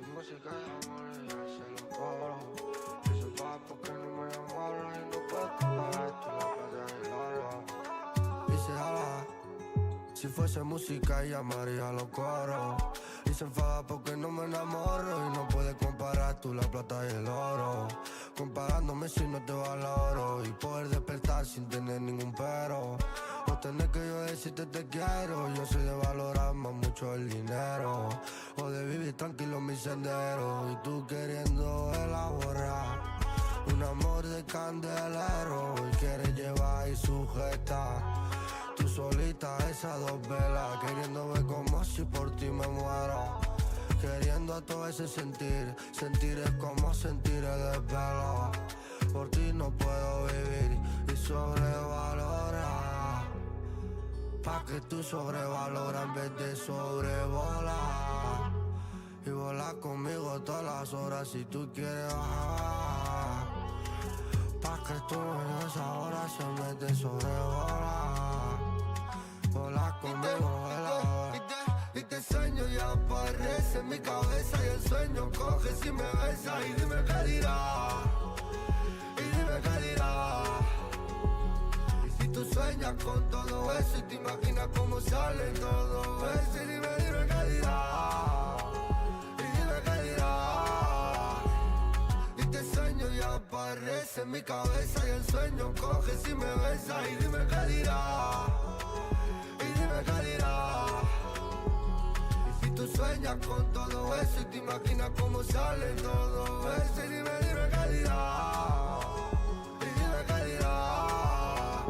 Sin música y amor ella se lo cobro. Y se va porque no me enamoro. Y no puedo comparar esto en la playa del oro. Dice ala, si fuese música llamaría los coros. Y se enfada porque no me enamoro. Y no puedes comparar tú la plata y el oro. Comparándome si no te valoro. Y poder despertar sin tener ningún pero. O tener que yo decirte te quiero. Yo soy de valorar más mucho el dinero. O de vivir tranquilo en mi sendero. Y tú queriendo elaborar un amor de candelero. Y quieres llevar y sujetar tú solita esas dos velas. Queriendo ver como si por ti me muero. Queriendo a todo ese sentir. Sentir es como sentir el desvelo. Por ti no puedo vivir y sobrevalorar. Pa' que tú sobrevaloras en vez de sobrevolar. Y volar conmigo todas las horas si tú quieres bajar. Pa' que tú me des ahora en vez de sobrevolar. Volar conmigo, volar. Y te sueño y aparece en mi cabeza. Y el sueño coge si me besa. Y dime qué dirá. Y dime qué dirá. Y si tú sueñas con todo eso y te imaginas cómo sale todo eso. Y dime qué dirá. Y dime qué dirá. Y te sueño y aparece en mi cabeza. Y el sueño coge si me besa. Y dime qué dirá. Y dime qué dirá. Tú sueñas con todo eso y te imaginas cómo sale todo eso. Y dime qué dirá. Y dime qué dirá.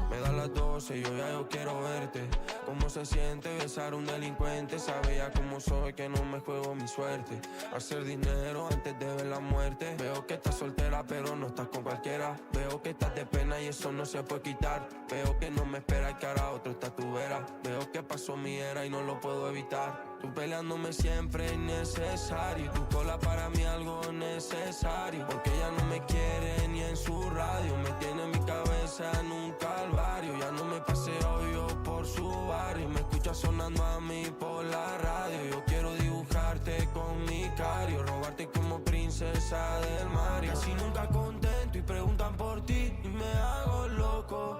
Me da las 12 y yo quiero verte. Cómo se siente besar a un delincuente. Sabía cómo soy, que no me juego mi suerte. Hacer dinero antes de ver la muerte. Veo que estás soltera pero no estás con cualquiera. Veo que estás de pena y eso no se puede quitar. Veo que no me esperas que ahora otro está a tu vera. Veo que pasó mi era y no lo puedo evitar. Tú peleándome siempre innecesario. Tu cola para mí algo necesario. Porque ella no me quiere ni en su radio. Me tiene mi cabeza en un calvario. Ya no me paseo yo por su barrio. Me escucha sonando a mí por la radio. Yo quiero dibujarte con mi cario. Robarte como princesa del mar. Casi nunca contento y preguntan por ti. Y me hago loco.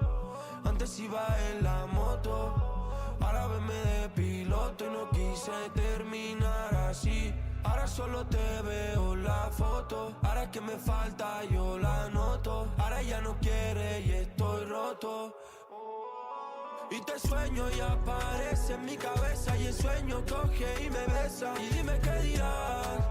Antes iba en la moto. Ahora venme de piloto y no quise terminar así. Ahora solo te veo la foto. Ahora que me falta yo la noto. Ahora ya no quiere y estoy roto. Y te sueño y aparece en mi cabeza. Y el sueño coge y me besa. Y dime qué dirás.